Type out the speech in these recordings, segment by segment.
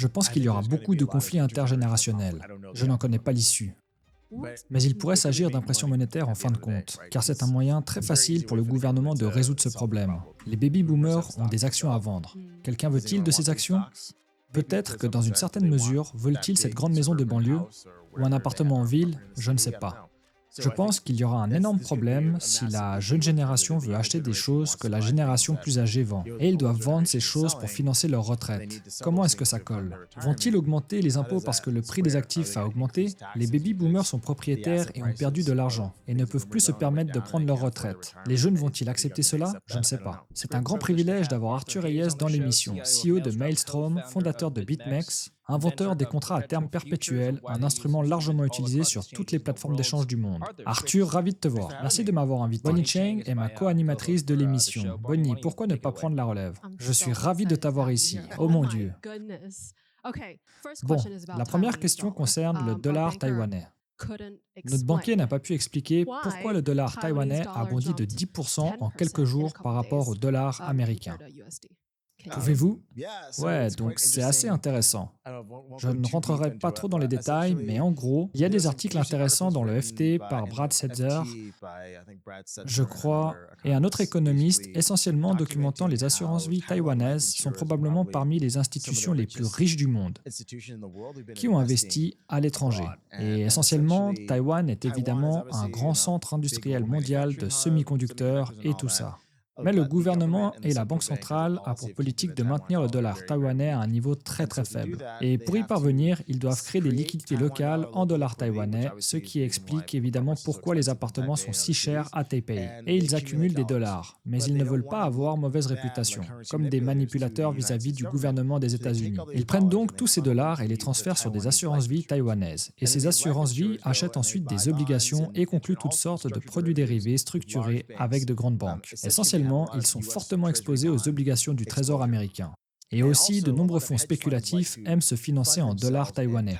Je pense qu'il y aura beaucoup de conflits intergénérationnels. Je n'en connais pas l'issue. Mais il pourrait s'agir d'impression monétaire en fin de compte, car c'est un moyen très facile pour le gouvernement de résoudre ce problème. Les baby-boomers ont des actions à vendre. Quelqu'un veut-il de ces actions? Peut-être que dans une certaine mesure, veulent-ils cette grande maison de banlieue ou un appartement en ville? Je ne sais pas. Je pense qu'il y aura un énorme problème si la jeune génération veut acheter des choses que la génération plus âgée vend. Et ils doivent vendre ces choses pour financer leur retraite. Comment est-ce que ça colle? Vont-ils augmenter les impôts parce que le prix des actifs a augmenté? Les baby-boomers sont propriétaires et ont perdu de l'argent et ne peuvent plus se permettre de prendre leur retraite. Les jeunes vont-ils accepter cela? Je ne sais pas. C'est un grand privilège d'avoir Arthur Hayes dans l'émission, CEO de Maelstrom, fondateur de BitMEX, inventeur des contrats à terme perpétuel, un instrument largement utilisé sur toutes les plateformes d'échange du monde. Arthur, ravi de te voir. Merci de m'avoir invité. Bonnie Cheng est ma co-animatrice de l'émission. Bonnie, pourquoi ne pas prendre la relève? Je suis ravi de t'avoir ici. Oh mon Dieu. Bon, la première question concerne le dollar taïwanais. Notre banquier n'a pas pu expliquer pourquoi le dollar taïwanais a bondi de 10% en quelques jours par rapport au dollar américain. Pouvez-vous? Ouais, donc c'est assez intéressant. Je ne rentrerai pas trop dans les détails, mais en gros, il y a des articles intéressants dans le FT par Brad Setzer, je crois, et un autre économiste essentiellement documentant les assurances-vie taïwanaises sont probablement parmi les institutions les plus riches du monde qui ont investi à l'étranger. Et essentiellement, Taïwan est évidemment un grand centre industriel mondial de semi-conducteurs et tout ça. Mais le gouvernement et la Banque centrale ont pour politique de maintenir le dollar taïwanais à un niveau très faible. Et pour y parvenir, ils doivent créer des liquidités locales en dollars taïwanais, ce qui explique évidemment pourquoi les appartements sont si chers à Taipei. Et ils accumulent des dollars, mais ils ne veulent pas avoir mauvaise réputation, comme des manipulateurs vis-à-vis du gouvernement des États-Unis. Ils prennent donc tous ces dollars et les transfèrent sur des assurances-vie taïwanaises. Et ces assurances-vie achètent ensuite des obligations et concluent toutes sortes de produits dérivés structurés avec de grandes banques. Essentiellement, ils sont fortement exposés aux obligations du Trésor américain. Et aussi, de nombreux fonds spéculatifs aiment se financer en dollars taïwanais,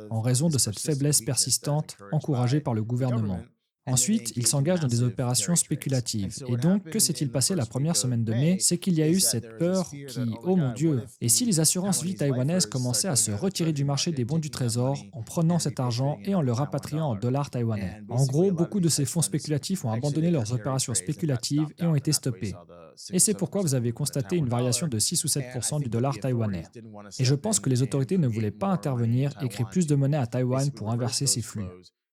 en raison de cette faiblesse persistante encouragée par le gouvernement. Ensuite, ils s'engagent dans des opérations spéculatives. Et donc, que s'est-il passé la première semaine de mai? C'est qu'il y a eu cette peur qui, oh mon Dieu, et si les assurances-vie taïwanaises commençaient à se retirer du marché des bons du Trésor en prenant cet argent et en le rapatriant en dollars taïwanais? En gros, beaucoup de ces fonds spéculatifs ont abandonné leurs opérations spéculatives et ont été stoppés. Et c'est pourquoi vous avez constaté une variation de 6 ou 7% du dollar taïwanais. Et je pense que les autorités ne voulaient pas intervenir et créer plus de monnaie à Taïwan pour inverser ces flux.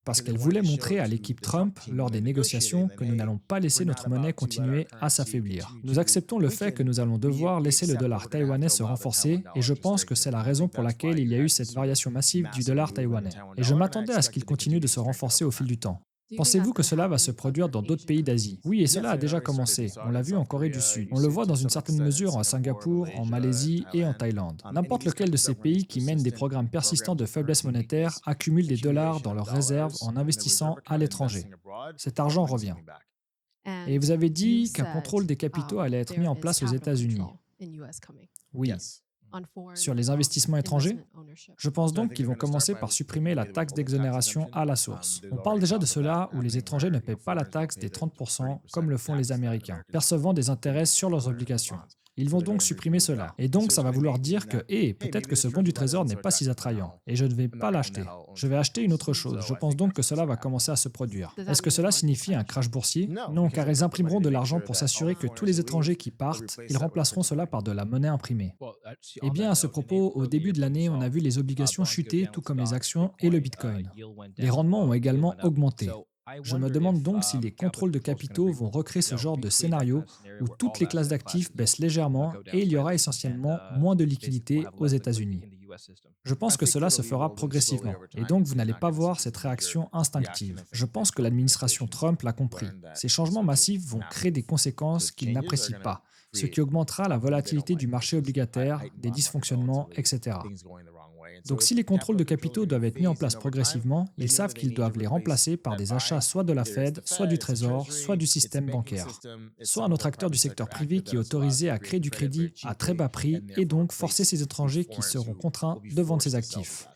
Parce qu'elle voulait montrer à l'équipe Trump, lors des négociations, que nous n'allons pas laisser notre monnaie continuer à s'affaiblir. Nous acceptons le fait que nous allons devoir laisser le dollar taïwanais se renforcer, et je pense que c'est la raison pour laquelle il y a eu cette variation massive du dollar taïwanais. Et je m'attendais à ce qu'il continue de se renforcer au fil du temps. Pensez-vous que cela va se produire dans d'autres pays d'Asie? Oui, et cela a déjà commencé. On l'a vu en Corée du Sud. On le voit dans une certaine mesure à Singapour, en Malaisie et en Thaïlande. N'importe lequel de ces pays qui mènent des programmes persistants de faiblesse monétaire accumule des dollars dans leurs réserves en investissant à l'étranger. Cet argent revient. Et vous avez dit qu'un contrôle des capitaux allait être mis en place aux États-Unis. Oui. Sur les investissements étrangers? Je pense donc qu'ils vont commencer par supprimer la taxe d'exonération à la source. On parle déjà de cela où les étrangers ne paient pas la taxe des 30% comme le font les Américains, percevant des intérêts sur leurs obligations. Ils vont donc supprimer cela. Et donc, ça va vouloir dire que, peut-être que ce bon du Trésor n'est pas si attrayant, et je ne vais pas l'acheter. Je vais acheter une autre chose. Je pense donc que cela va commencer à se produire. Est-ce que cela signifie un crash boursier? Non, car ils imprimeront de l'argent pour s'assurer que tous les étrangers qui partent, ils remplaceront cela par de la monnaie imprimée. Eh bien, à ce propos, au début de l'année, on a vu les obligations chuter, tout comme les actions et le Bitcoin. Les rendements ont également augmenté. Je me demande donc si les contrôles de capitaux vont recréer ce genre de scénario où toutes les classes d'actifs baissent légèrement et il y aura essentiellement moins de liquidités aux États-Unis. Je pense que cela se fera progressivement et donc vous n'allez pas voir cette réaction instinctive. Je pense que l'administration Trump l'a compris. Ces changements massifs vont créer des conséquences qu'ils n'apprécient pas, ce qui augmentera la volatilité du marché obligataire, des dysfonctionnements, etc. Donc si les contrôles de capitaux doivent être mis en place progressivement, ils savent qu'ils doivent les remplacer par des achats soit de la Fed, soit du Trésor, soit du système bancaire, soit un autre acteur du secteur privé qui est autorisé à créer du crédit à très bas prix et donc forcer ces étrangers qui seront contraints de vendre ces actifs.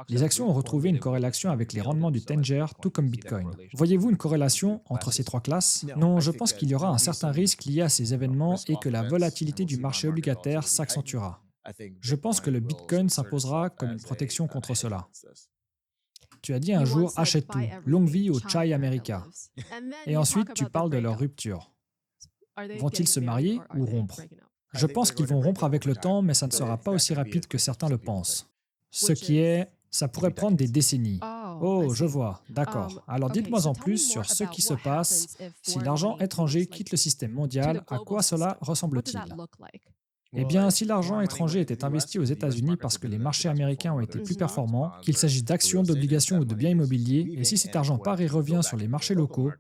Les actions ont retrouvé une corrélation avec les rendements du 10-year, tout comme Bitcoin. Voyez-vous une corrélation entre ces trois classes? Non, je pense qu'il y aura un certain risque lié à ces événements et que la volatilité du marché obligataire s'accentuera. Je pense que le Bitcoin s'imposera comme une protection contre cela. Tu as dit un jour, achète tout, longue vie au Chai America. Et ensuite, tu parles de leur rupture. Vont-ils se marier ou rompre? Je pense qu'ils vont rompre avec le temps, mais ça ne sera pas aussi rapide que certains le pensent. Ce qui est, ça pourrait prendre des décennies. Oh, je vois, d'accord. Alors dites-moi en plus sur ce qui se passe si l'argent étranger quitte le système mondial, à quoi cela ressemble-t-il? Eh bien, si l'argent étranger était investi aux États-Unis parce que les marchés américains ont été plus performants, qu'il s'agisse d'actions, d'obligations ou de biens immobiliers, et si cet argent part et revient sur les marchés locaux,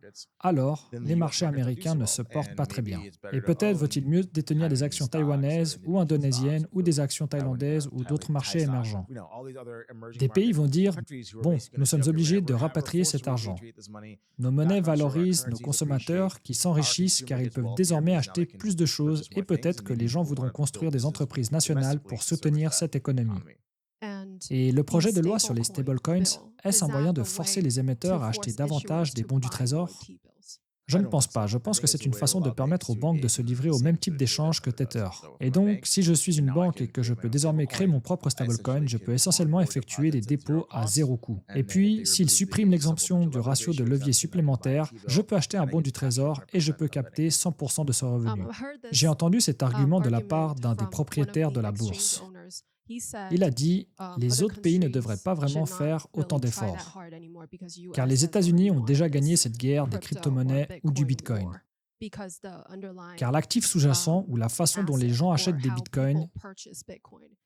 alors les marchés américains ne se portent pas très bien. Et peut-être vaut-il mieux détenir des actions taïwanaises ou indonésiennes ou des actions thaïlandaises ou d'autres marchés émergents. Des pays vont dire, bon, nous sommes obligés de rapatrier cet argent. Nos monnaies valorisent nos consommateurs qui s'enrichissent car ils peuvent désormais acheter plus de choses et peut-être que les gens voudront construire des entreprises nationales pour soutenir cette économie. Et le projet de loi sur les stablecoins, est-ce un moyen de forcer les émetteurs à acheter davantage des bons du Trésor? Je ne pense pas. Je pense que c'est une façon de permettre aux banques de se livrer au même type d'échange que Tether. Et donc, si je suis une banque et que je peux désormais créer mon propre stablecoin, je peux essentiellement effectuer des dépôts à zéro coût. Et puis, s'ils suppriment l'exemption du ratio de levier supplémentaire, je peux acheter un bon du Trésor et je peux capter 100% de ce revenu. J'ai entendu cet argument de la part d'un des propriétaires de la bourse. Il a dit, les autres pays ne devraient pas vraiment faire autant d'efforts, car les États-Unis ont déjà gagné cette guerre des crypto-monnaies ou du Bitcoin. Car l'actif sous-jacent ou la façon dont les gens achètent des Bitcoins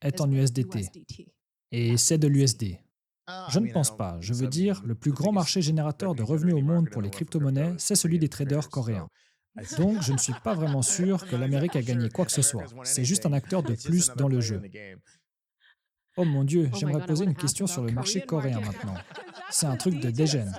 est en USDT, et c'est de l'USD. Je ne pense pas. Je veux dire, le plus grand marché générateur de revenus au monde pour les crypto-monnaies, c'est celui des traders coréens. Donc, je ne suis pas vraiment sûr que l'Amérique a gagné quoi que ce soit. C'est juste un acteur de plus dans le jeu. Oh mon Dieu, j'aimerais poser une question sur le marché coréen maintenant. C'est un truc de dégène.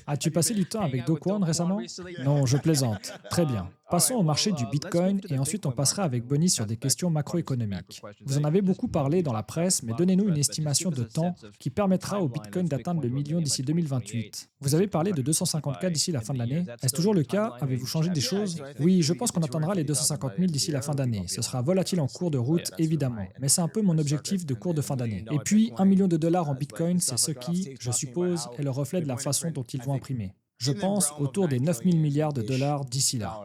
As-tu passé du temps avec Do Kwon récemment? Non, je plaisante. Très bien. Passons au marché du Bitcoin et ensuite on passera avec Bonnie sur des questions macroéconomiques. Vous en avez beaucoup parlé dans la presse, mais donnez-nous une estimation de temps qui permettra au Bitcoin d'atteindre le million d'ici 2028. Vous avez parlé de 250K d'ici la fin de l'année. Est-ce toujours le cas? Avez-vous changé des choses? Oui, je pense qu'on atteindra les 250 000 d'ici la fin d'année. Ce sera volatile en cours de route, évidemment, mais c'est un peu mon objectif de cours de fin d'année. Et puis, $1 million en Bitcoin, c'est ce qui, je suppose, est le reflet de la façon dont ils vont imprimer. Je pense autour des 9 000 milliards de dollars d'ici là.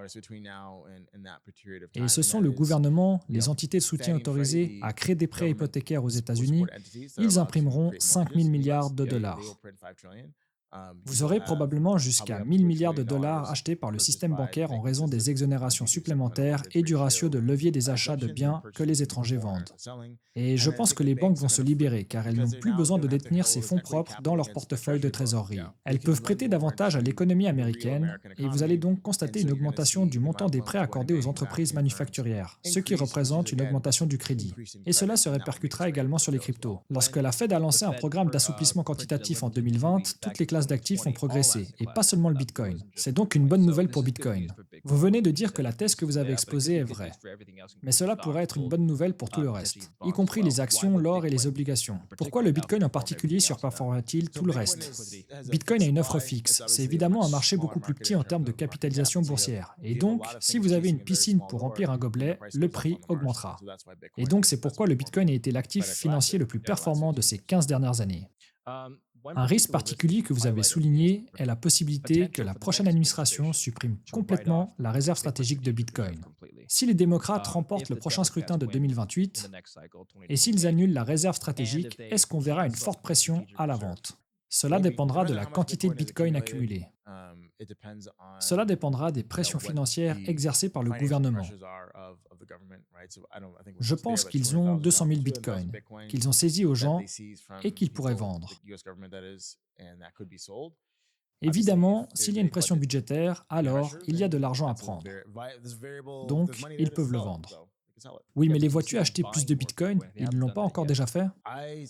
Et ce sont le gouvernement, les entités de soutien autorisées à créer des prêts hypothécaires aux États-Unis, ils imprimeront 5 000 milliards de dollars. Vous aurez probablement jusqu'à 1 000 milliards de dollars achetés par le système bancaire en raison des exonérations supplémentaires et du ratio de levier des achats de biens que les étrangers vendent. Et je pense que les banques vont se libérer car elles n'ont plus besoin de détenir ces fonds propres dans leur portefeuille de trésorerie. Elles peuvent prêter davantage à l'économie américaine et vous allez donc constater une augmentation du montant des prêts accordés aux entreprises manufacturières, ce qui représente une augmentation du crédit. Et cela se répercutera également sur les cryptos. Lorsque la Fed a lancé un programme d'assouplissement quantitatif en 2020, toutes les classes d'actifs ont progressé, et pas seulement le Bitcoin. C'est donc une bonne nouvelle pour Bitcoin. Vous venez de dire que la thèse que vous avez exposée est vraie. Mais cela pourrait être une bonne nouvelle pour tout le reste, y compris les actions, l'or et les obligations. Pourquoi le Bitcoin en particulier surperformerait-il tout le reste? Bitcoin a une offre fixe. C'est évidemment un marché beaucoup plus petit en termes de capitalisation boursière. Et donc, si vous avez une piscine pour remplir un gobelet, le prix augmentera. Et donc, c'est pourquoi le Bitcoin a été l'actif financier le plus performant de ces 15 dernières années. Un risque particulier que vous avez souligné est la possibilité que la prochaine administration supprime complètement la réserve stratégique de Bitcoin. Si les démocrates remportent le prochain scrutin de 2028, et s'ils annulent la réserve stratégique, est-ce qu'on verra une forte pression à la vente? Cela dépendra de la quantité de Bitcoin accumulée. Cela dépendra des pressions financières exercées par le gouvernement. Je pense qu'ils ont 200 000 bitcoins, qu'ils ont saisis aux gens et qu'ils pourraient vendre. Évidemment, s'il y a une pression budgétaire, alors il y a de l'argent à prendre. Donc, ils peuvent le vendre. Oui, mais les vois-tu acheter plus de Bitcoin? Ils ne l'ont pas encore déjà fait?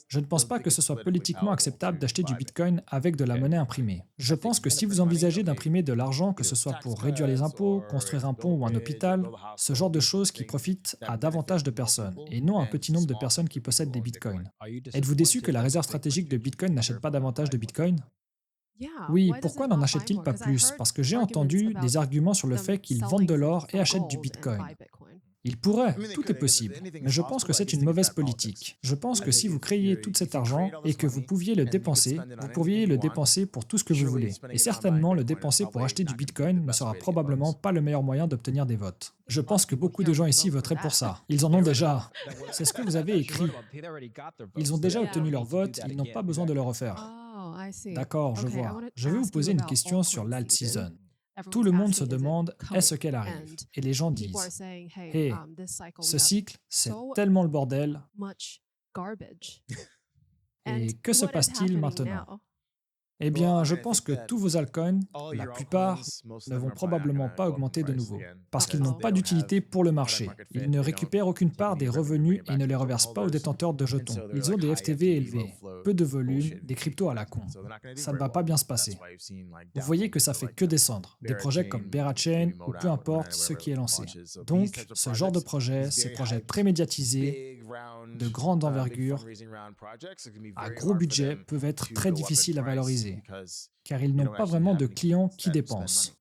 Je ne pense pas que ce soit politiquement acceptable d'acheter du Bitcoin avec de la monnaie imprimée. Je pense que si vous envisagez d'imprimer de l'argent, que ce soit pour réduire les impôts, construire un pont ou un hôpital, ce genre de choses qui profitent à davantage de personnes, et non un petit nombre de personnes qui possèdent des Bitcoins. Êtes-vous déçu que la réserve stratégique de Bitcoin n'achète pas davantage de Bitcoin? Oui, pourquoi n'en achètent-ils pas plus? Parce que j'ai entendu des arguments sur le fait qu'ils vendent de l'or et achètent du Bitcoin. Il pourrait, tout est possible, mais je pense que c'est une mauvaise politique. Je pense que si vous créiez tout cet argent et que vous pouviez le dépenser, vous pourriez le dépenser pour tout ce que vous voulez. Et certainement, le dépenser pour acheter du Bitcoin ne sera probablement pas le meilleur moyen d'obtenir des votes. Je pense que beaucoup de gens ici voteraient pour ça. Ils en ont déjà. C'est ce que vous avez écrit. Ils ont déjà obtenu leur vote, ils n'ont pas besoin de le refaire. D'accord, je vois. Je vais vous poser une question sur l'alt season. Tout le monde se demande est-ce qu'elle arrive. Et les gens disent hey, ce cycle, c'est tellement le bordel. Et que se passe-t-il maintenant? Eh bien, je pense que tous vos altcoins, la plupart, ne vont probablement pas augmenter de nouveau, parce qu'ils n'ont pas d'utilité pour le marché. Ils ne récupèrent aucune part des revenus et ne les reversent pas aux détenteurs de jetons. Ils ont des FTV élevés, peu de volume, des cryptos à la con. Ça ne va pas bien se passer. Vous voyez que ça fait que descendre. Des projets comme Berachain ou peu importe ce qui est lancé. Donc, ce genre de projet, ces projets très médiatisés, de grande envergure, à gros budget, peuvent être très difficiles à valoriser, car ils n'ont pas vraiment de clients qui dépensent.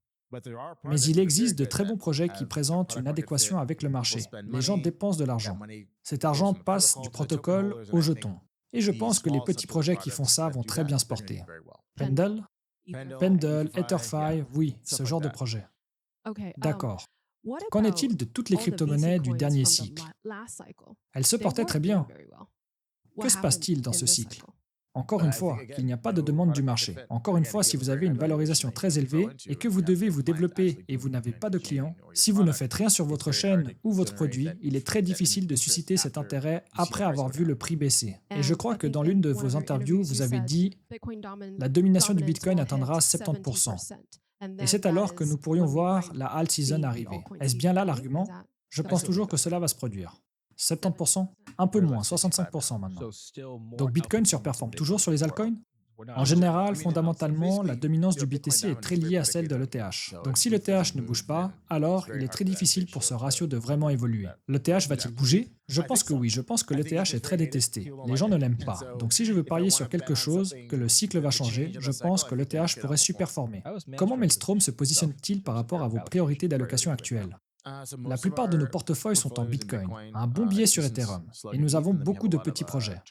Mais il existe de très bons projets qui présentent une adéquation avec le marché. Les gens dépensent de l'argent. Cet argent passe du protocole au jeton. Et je pense que les petits projets qui font ça vont très bien se porter. Pendle, Etherfi, oui, ce genre de projet. D'accord. Qu'en est-il de toutes les crypto-monnaies du dernier cycle? Elles se portaient très bien. Que se passe-t-il dans ce cycle? Encore une fois, qu'il n'y a pas de demande du marché. Encore une fois, si vous avez une valorisation très élevée et que vous devez vous développer et vous n'avez pas de clients, si vous ne faites rien sur votre chaîne ou votre produit, il est très difficile de susciter cet intérêt après avoir vu le prix baisser. Et je crois que dans l'une de vos interviews, vous avez dit « La domination du Bitcoin atteindra 70%. » Et c'est alors que nous pourrions voir la alt season arriver. Est-ce bien là l'argument? Je pense toujours que cela va se produire. 70%? Un peu moins, 65% maintenant. Donc Bitcoin surperforme toujours sur les altcoins? En général, fondamentalement, la dominance du BTC est très liée à celle de l'ETH. Donc si l'ETH ne bouge pas, alors il est très difficile pour ce ratio de vraiment évoluer. L'ETH va-t-il bouger? Je pense que oui, je pense que l'ETH est très détesté. Les gens ne l'aiment pas. Donc si je veux parier sur quelque chose, que le cycle va changer, je pense que l'ETH pourrait surperformer. Comment Maelstrom se positionne-t-il par rapport à vos priorités d'allocation actuelles? La plupart de nos portefeuilles sont en Bitcoin, un bon biais sur Ethereum, et nous avons beaucoup de petits projets.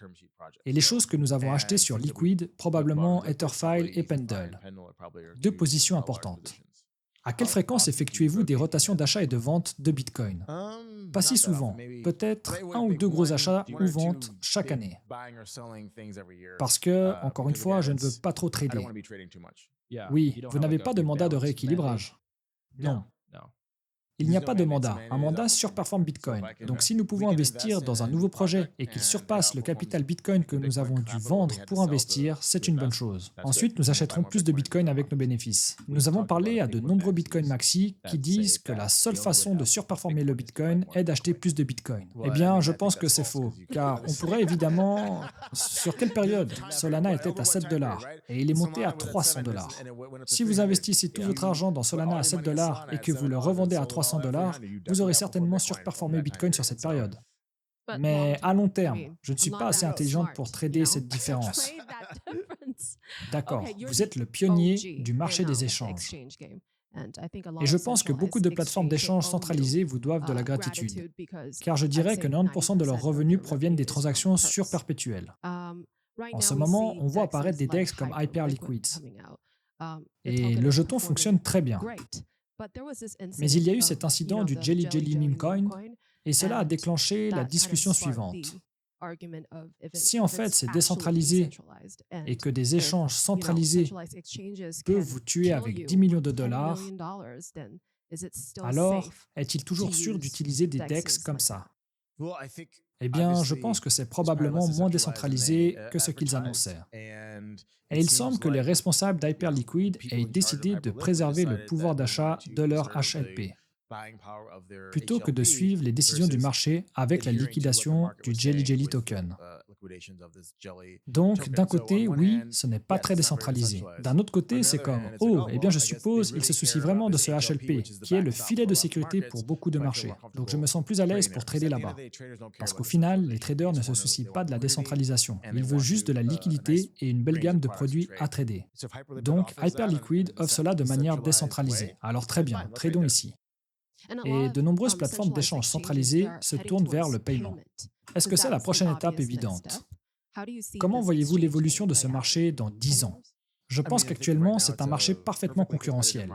Et les choses que nous avons achetées sur Liquid, probablement Etherfile et Pendle. Deux positions importantes. À quelle fréquence effectuez-vous des rotations d'achat et de vente de Bitcoin? Pas si souvent, peut-être un ou deux gros achats ou ventes chaque année. Parce que, encore une fois, je ne veux pas trop trader. Oui, vous n'avez pas de mandat de rééquilibrage. Non. Il n'y a pas de mandat. Un mandat surperforme Bitcoin. Donc si nous pouvons investir dans un nouveau projet et qu'il surpasse le capital Bitcoin que nous avons dû vendre pour investir, c'est une bonne chose. Ensuite, nous achèterons plus de Bitcoin avec nos bénéfices. Nous avons parlé à de nombreux Bitcoin Maxi qui disent que la seule façon de surperformer le Bitcoin est d'acheter plus de Bitcoin. Eh bien, je pense que c'est faux, car on pourrait évidemment... Sur quelle période? Solana était à 7 $ et il est monté à 300 $. Si vous investissez tout votre argent dans Solana à 7 $ et que vous le revendez à 300 $, vous aurez certainement surperformé Bitcoin sur cette période. Mais à long terme, je ne suis pas assez intelligente pour trader cette différence. D'accord, vous êtes le pionnier du marché des échanges. Et je pense que beaucoup de plateformes d'échange centralisées vous doivent de la gratitude, car je dirais que 90% de leurs revenus proviennent des transactions surperpétuelles. En ce moment, on voit apparaître des DEX comme Hyperliquids. Et le jeton fonctionne très bien. Mais il y a eu cet incident du Jelly Jelly Meme Coin, et cela a déclenché la discussion suivante. Si en fait c'est décentralisé et que des échanges centralisés peuvent vous tuer avec 10 millions de dollars, alors est-il toujours sûr d'utiliser des DEX comme ça? Eh bien, je pense que c'est probablement moins décentralisé que ce qu'ils annonçaient. Et il semble que les responsables d'Hyperliquid aient décidé de préserver le pouvoir d'achat de leur HLP, plutôt que de suivre les décisions du marché avec la liquidation du Jelly Jelly token. Donc, d'un côté, oui, ce n'est pas très décentralisé. D'un autre côté, c'est comme « Oh, eh bien je suppose, ils se soucient vraiment de ce HLP, qui est le filet de sécurité pour beaucoup de marchés. Donc je me sens plus à l'aise pour trader là-bas. » Parce qu'au final, les traders ne se soucient pas de la décentralisation. Ils veulent juste de la liquidité et une belle gamme de produits à trader. Donc, Hyperliquid offre cela de manière décentralisée. Alors très bien, tradons ici. Et de nombreuses plateformes d'échange centralisées se tournent vers le paiement. Est-ce que c'est la prochaine étape évidente? Comment voyez-vous l'évolution de ce marché dans 10 ans? Je pense qu'actuellement, c'est un marché parfaitement concurrentiel.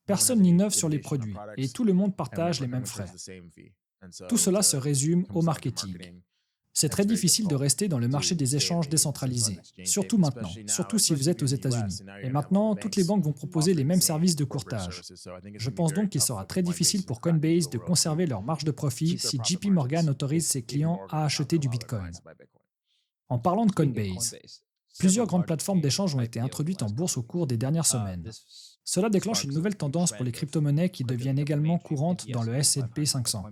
Personne n'innove sur les produits et tout le monde partage les mêmes frais. Tout cela se résume au marketing. C'est très difficile de rester dans le marché des échanges décentralisés, surtout maintenant, surtout si vous êtes aux États-Unis. Et maintenant, toutes les banques vont proposer les mêmes services de courtage. Je pense donc qu'il sera très difficile pour Coinbase de conserver leur marge de profit si JP Morgan autorise ses clients à acheter du Bitcoin. En parlant de Coinbase, plusieurs grandes plateformes d'échange ont été introduites en bourse au cours des dernières semaines. Cela déclenche une nouvelle tendance pour les crypto-monnaies qui deviennent également courantes dans le S&P 500.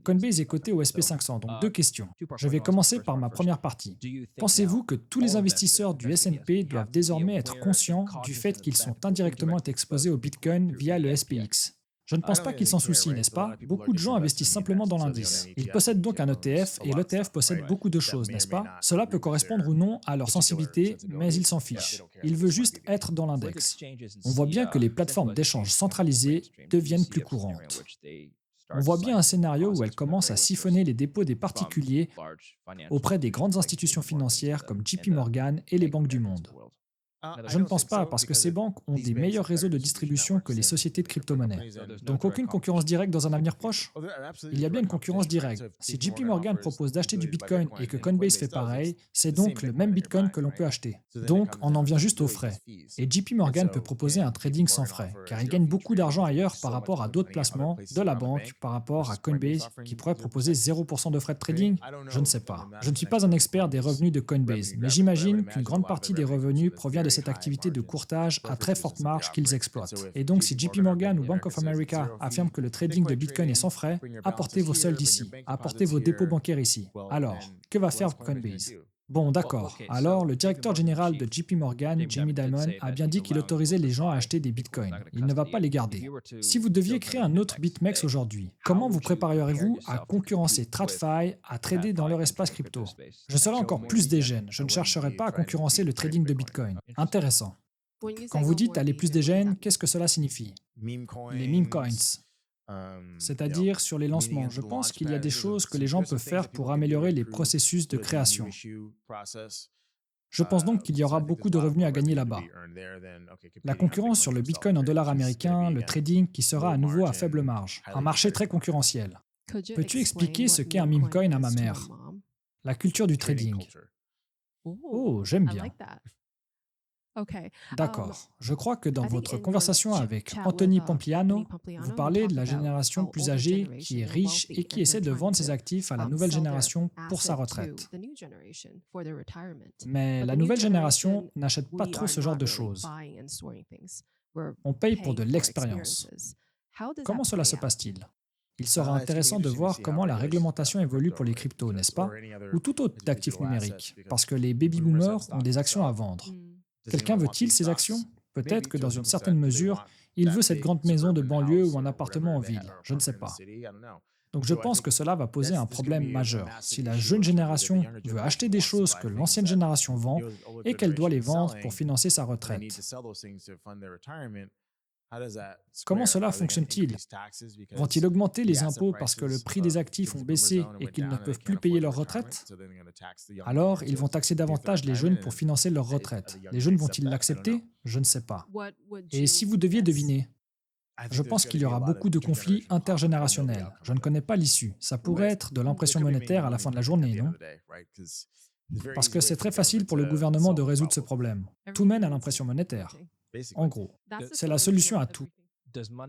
Coinbase est coté au SP 500, donc deux questions. Je vais commencer par ma première partie. Pensez-vous que tous les investisseurs du S&P doivent désormais être conscients du fait qu'ils sont indirectement exposés au Bitcoin via le SPX? Je ne pense pas qu'ils s'en soucient, n'est-ce pas? Beaucoup de gens investissent simplement dans l'indice. Ils possèdent donc un ETF et l'ETF possède beaucoup de choses, n'est-ce pas? Cela peut correspondre ou non à leur sensibilité, mais ils s'en fichent. Ils veulent juste être dans l'index. On voit bien que les plateformes d'échange centralisées deviennent plus courantes. On voit bien un scénario où elles commencent à siphonner les dépôts des particuliers auprès des grandes institutions financières comme JP Morgan et les banques du monde. Je ne pense pas, parce que ces banques ont des meilleurs réseaux de distribution que les sociétés de crypto-monnaies. Donc aucune concurrence directe dans un avenir proche? Il y a bien une concurrence directe. Si JP Morgan propose d'acheter du Bitcoin et que Coinbase fait pareil, c'est donc le même Bitcoin que l'on peut acheter. Donc on en vient juste aux frais. Et JP Morgan peut proposer un trading sans frais, car il gagne beaucoup d'argent ailleurs par rapport à d'autres placements de la banque, par rapport à Coinbase, qui pourrait proposer 0% de frais de trading. Je ne sais pas. Je ne suis pas un expert des revenus de Coinbase, mais j'imagine qu'une grande partie des revenus provient de cette activité de courtage à très forte marge qu'ils exploitent. Et donc, si JP Morgan ou Bank of America affirment que le trading de Bitcoin est sans frais, apportez vos soldes ici, apportez vos dépôts bancaires ici. Alors, que va faire Coinbase? Bon, d'accord. Alors, le directeur général de JP Morgan, Jamie Dimon, a bien dit qu'il autorisait les gens à acheter des bitcoins. Il ne va pas les garder. Si vous deviez créer un autre BitMEX aujourd'hui, comment vous prépareriez-vous à concurrencer TradFi, à trader dans leur espace crypto? Je serais encore plus dégène. Je ne chercherai pas à concurrencer le trading de bitcoin. Intéressant. Quand vous dites aller plus dégène, qu'est-ce que cela signifie? Les meme coins. C'est-à-dire sur les lancements. Je pense qu'il y a des choses que les gens peuvent faire pour améliorer les processus de création. Je pense donc qu'il y aura beaucoup de revenus à gagner là-bas. La concurrence sur le Bitcoin en dollars américains, le trading qui sera à nouveau à faible marge. Un marché très concurrentiel. Peux-tu expliquer ce qu'est un meme coin à ma mère? La culture du trading. Oh, j'aime bien. D'accord. Je crois que dans votre conversation avec Anthony Pompliano, vous parlez de la génération plus âgée qui est riche et qui essaie de vendre ses actifs à la nouvelle génération pour sa retraite. Mais la nouvelle génération n'achète pas trop ce genre de choses. On paye pour de l'expérience. Comment cela se passe-t-il? Il sera intéressant de voir comment la réglementation évolue pour les cryptos, n'est-ce pas? Ou tout autre actif numérique, parce que les baby-boomers ont des actions à vendre. Quelqu'un veut-il ces actions? Peut-être que dans une certaine mesure, il veut cette grande maison de banlieue ou un appartement en ville. Je ne sais pas. Donc je pense que cela va poser un problème majeur. Si la jeune génération veut acheter des choses que l'ancienne génération vend et qu'elle doit les vendre pour financer sa retraite. Comment cela fonctionne-t-il? Vont-ils augmenter les impôts parce que le prix des actifs ont baissé et qu'ils ne peuvent plus payer leur retraite? Alors, ils vont taxer davantage les jeunes pour financer leur retraite. Les jeunes vont-ils l'accepter? Je ne sais pas. Et si vous deviez deviner? Je pense qu'il y aura beaucoup de conflits intergénérationnels. Je ne connais pas l'issue. Ça pourrait être de l'impression monétaire à la fin de la journée, non? Parce que c'est très facile pour le gouvernement de résoudre ce problème. Tout mène à l'impression monétaire. En gros, c'est la solution à tout.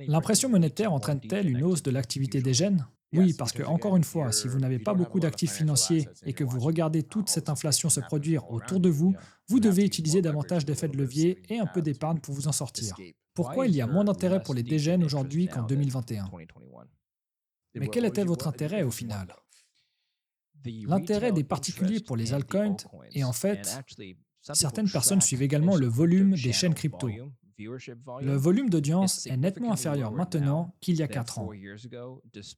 L'impression monétaire entraîne-t-elle une hausse de l'activité des gènes? Oui, parce que, encore une fois, si vous n'avez pas beaucoup d'actifs financiers et que vous regardez toute cette inflation se produire autour de vous, vous devez utiliser davantage d'effets de levier et un peu d'épargne pour vous en sortir. Pourquoi il y a moins d'intérêt pour les dégènes aujourd'hui qu'en 2021? Mais quel était votre intérêt au final? L'intérêt des particuliers pour les altcoins est en fait, certaines personnes suivent également le volume des chaînes crypto. Le volume d'audience est nettement inférieur maintenant qu'il y a 4 ans,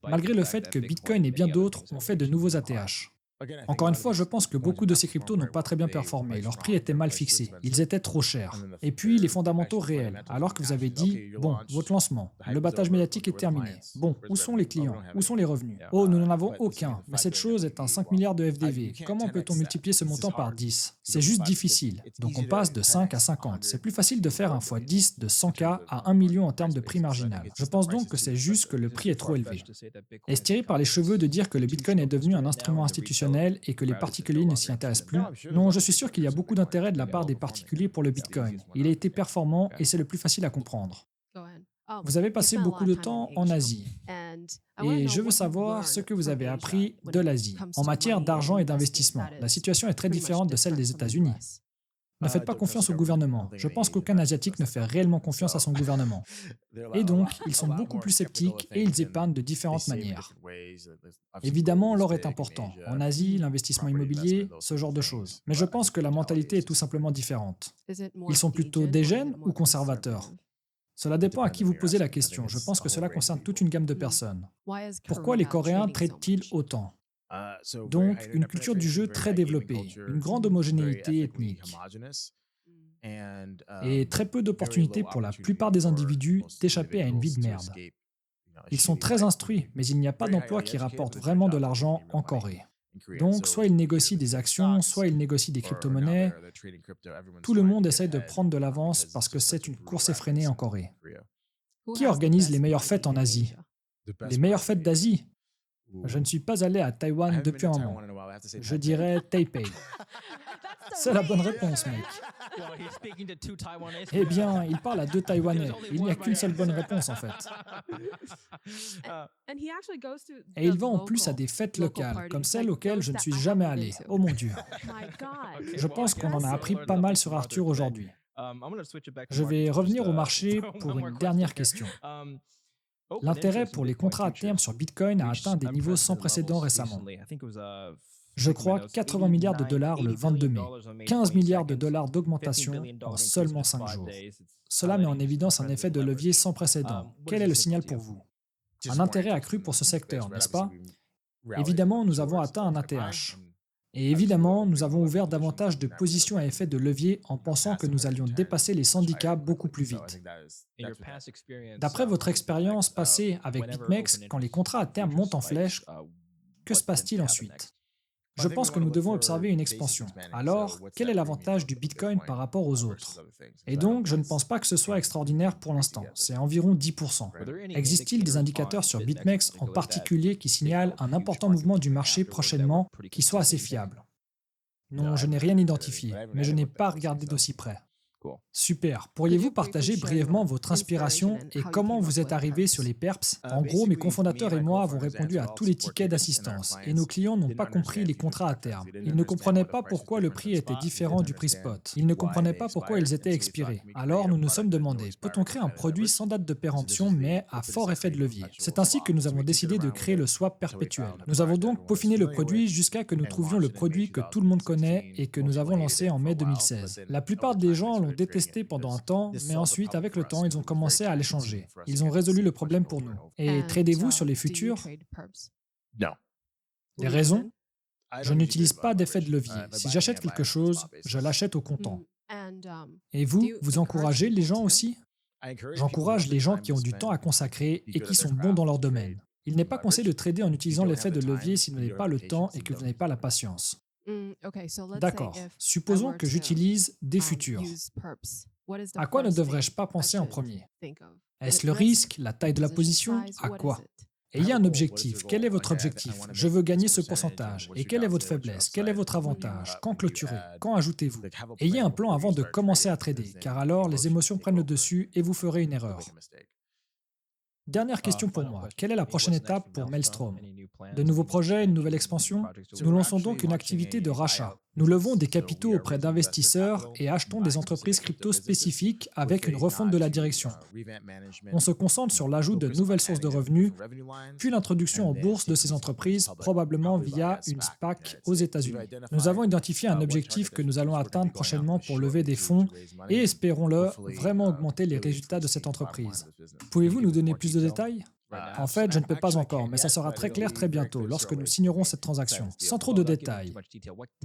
malgré le fait que Bitcoin et bien d'autres ont fait de nouveaux ATH. Encore une fois, je pense que beaucoup de ces cryptos n'ont pas très bien performé. Leur prix était mal fixé. Ils étaient trop chers. Et puis, les fondamentaux réels. Alors que vous avez dit, bon, votre lancement, le battage médiatique est terminé. Bon, où sont les clients? Où sont les revenus? Oh, nous n'en avons aucun. Mais cette chose est un 5 milliards de FDV. Comment peut-on multiplier ce montant par 10? C'est juste difficile. Donc, on passe de 5 à 50. C'est plus facile de faire un x 10 de 100K à 1 million en termes de prix marginal. Je pense donc que c'est juste que le prix est trop élevé. Est-ce tiré par les cheveux de dire que le Bitcoin est devenu un instrument institutionnel et que les particuliers ne s'y intéressent plus? Non, je suis sûr qu'il y a beaucoup d'intérêt de la part des particuliers pour le Bitcoin. Il a été performant et c'est le plus facile à comprendre. Vous avez passé beaucoup de temps en Asie et je veux savoir ce que vous avez appris de l'Asie en matière d'argent et d'investissement. La situation est très différente de celle des États-Unis. Ne faites pas confiance au gouvernement. Je pense qu'aucun Asiatique ne fait réellement confiance à son gouvernement. Et donc, ils sont beaucoup plus sceptiques et ils épargnent de différentes manières. Évidemment, l'or est important. En Asie, l'investissement immobilier, ce genre de choses. Mais je pense que la mentalité est tout simplement différente. Ils sont plutôt dégènes ou conservateurs? Cela dépend à qui vous posez la question. Je pense que cela concerne toute une gamme de personnes. Pourquoi les Coréens traitent-ils autant? Donc, une culture du jeu très développée, une grande homogénéité ethnique et très peu d'opportunités pour la plupart des individus d'échapper à une vie de merde. Ils sont très instruits, mais il n'y a pas d'emploi qui rapporte vraiment de l'argent en Corée. Donc, soit ils négocient des actions, soit ils négocient des crypto-monnaies. Tout le monde essaye de prendre de l'avance parce que c'est une course effrénée en Corée. Qui organise les meilleures fêtes en Asie? Les meilleures fêtes d'Asie? Je ne suis pas allé à Taïwan depuis un moment. Je dirais Taipei. C'est la bonne réponse, mec. Eh bien, il parle à deux Taïwanais. Il n'y a qu'une seule bonne réponse, en fait. Et il va en plus à des fêtes locales, comme celles auxquelles je ne suis jamais allé. Oh mon Dieu. Je pense qu'on en a appris pas mal sur Arthur aujourd'hui. Je vais revenir au marché pour une dernière question. L'intérêt pour les contrats à terme sur Bitcoin a atteint des niveaux sans précédent récemment. Je crois 80 milliards de dollars le 22 mai, 15 milliards de dollars d'augmentation en seulement 5 jours. Cela met en évidence un effet de levier sans précédent. Quel est le signal pour vous? Un intérêt accru pour ce secteur, n'est-ce pas? Évidemment, nous avons atteint un ATH. Et évidemment, nous avons ouvert davantage de positions à effet de levier en pensant que nous allions dépasser les syndicats beaucoup plus vite. D'après votre expérience passée avec BitMEX, quand les contrats à terme montent en flèche, que se passe-t-il ensuite? Je pense que nous devons observer une expansion. Alors, quel est l'avantage du Bitcoin par rapport aux autres? Et donc, je ne pense pas que ce soit extraordinaire pour l'instant. C'est environ 10%. Existe-t-il des indicateurs sur BitMEX en particulier qui signalent un important mouvement du marché prochainement qui soit assez fiable? Non, je n'ai rien identifié, mais je n'ai pas regardé d'aussi près. Super. Pourriez-vous partager brièvement votre inspiration et comment vous êtes arrivé sur les perps? En gros, mes cofondateurs et moi avons répondu à tous les tickets d'assistance et nos clients n'ont pas compris les contrats à terme. Ils ne comprenaient pas pourquoi le prix était différent du prix spot. Ils ne comprenaient pas pourquoi ils étaient expirés. Alors nous nous sommes demandé, peut-on créer un produit sans date de péremption mais à fort effet de levier? C'est ainsi que nous avons décidé de créer le swap perpétuel. Nous avons donc peaufiné le produit jusqu'à que nous trouvions le produit que tout le monde connaît et que nous avons lancé en mai 2016. La plupart des gens l'ont détesté pendant un temps, mais ensuite, avec le temps, ils ont commencé à l'échanger. Ils ont résolu le problème pour nous. Et tradez-vous sur les futurs? Non. Les raisons? Je n'utilise pas d'effet de levier. Si j'achète quelque chose, je l'achète au comptant. Et vous, vous encouragez les gens aussi? J'encourage les gens qui ont du temps à consacrer et qui sont bons dans leur domaine. Il n'est pas conseillé de trader en utilisant l'effet de levier si vous n'avez pas le temps et que vous n'avez pas la patience. D'accord. Supposons que j'utilise des futurs. À quoi ne devrais-je pas penser en premier? Est-ce le risque, la taille de la position? À quoi? Ayez un objectif. Quel est votre objectif? Je veux gagner ce pourcentage. Et quelle est votre faiblesse? Quel est votre avantage? Quand clôturer? Quand ajoutez-vous? Ayez un plan avant de commencer à trader, car alors les émotions prennent le dessus et vous ferez une erreur. Dernière question pour moi. Quelle est la prochaine étape pour Maelstrom? De nouveaux projets, une nouvelle expansion? Nous lançons donc une activité de rachat. Nous levons des capitaux auprès d'investisseurs et achetons des entreprises crypto spécifiques avec une refonte de la direction. On se concentre sur l'ajout de nouvelles sources de revenus, puis l'introduction en bourse de ces entreprises, probablement via une SPAC aux États-Unis. Nous avons identifié un objectif que nous allons atteindre prochainement pour lever des fonds et, espérons-le, vraiment augmenter les résultats de cette entreprise. Pouvez-vous nous donner plus de détails? En fait, je ne peux pas encore, mais ça sera très clair très bientôt lorsque nous signerons cette transaction. Sans trop de détails,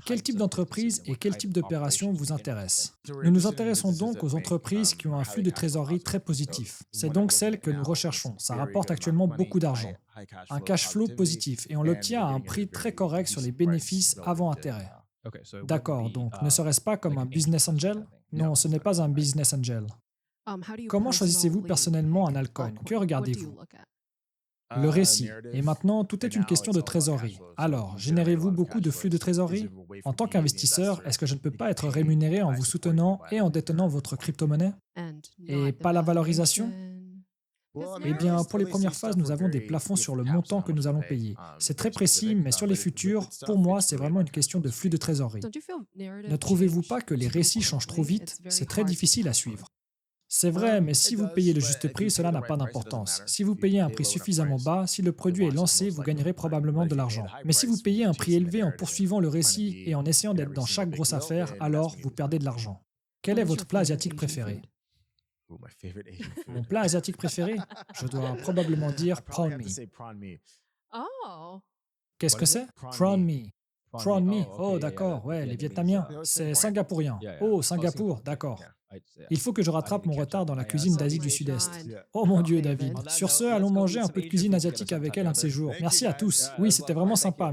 quel type d'entreprise et quel type d'opération vous intéresse? Nous nous intéressons donc aux entreprises qui ont un flux de trésorerie très positif. C'est donc celle que nous recherchons. Ça rapporte actuellement beaucoup d'argent. Un cash flow positif et on l'obtient à un prix très correct sur les bénéfices avant intérêt. D'accord, donc ne serait-ce pas comme un business angel? Non, ce n'est pas un business angel. Comment choisissez-vous personnellement un altcoin? Que regardez-vous? Le récit. Et maintenant, tout est une question de trésorerie. Alors, générez-vous beaucoup de flux de trésorerie? En tant qu'investisseur, est-ce que je ne peux pas être rémunéré en vous soutenant et en détenant votre crypto-monnaie? Et pas la valorisation? Eh bien, pour les premières phases, nous avons des plafonds sur le montant que nous allons payer. C'est très précis, mais sur les futurs, pour moi, c'est vraiment une question de flux de trésorerie. Ne trouvez-vous pas que les récits changent trop vite? C'est très difficile à suivre. C'est vrai, mais si vous payez le juste prix, cela n'a pas d'importance. Si vous payez un prix suffisamment bas, si le produit est lancé, vous gagnerez probablement de l'argent. Mais si vous payez un prix élevé en poursuivant le récit et en essayant d'être dans chaque grosse affaire, alors vous perdez de l'argent. Quel est votre plat asiatique préféré? Mon plat asiatique préféré? Je dois probablement dire prawn mee. Qu'est-ce que c'est? Prawn mee. Prawn mee. Oh, d'accord, ouais, les Vietnamiens. C'est singapourien. Oh, Singapour, d'accord. Il faut que je rattrape mon retard dans la cuisine d'Asie du Sud-Est. Oh mon Dieu, David. Sur ce, allons manger un peu de cuisine asiatique avec elle un de ces jours. Merci à tous. Oui, c'était vraiment sympa.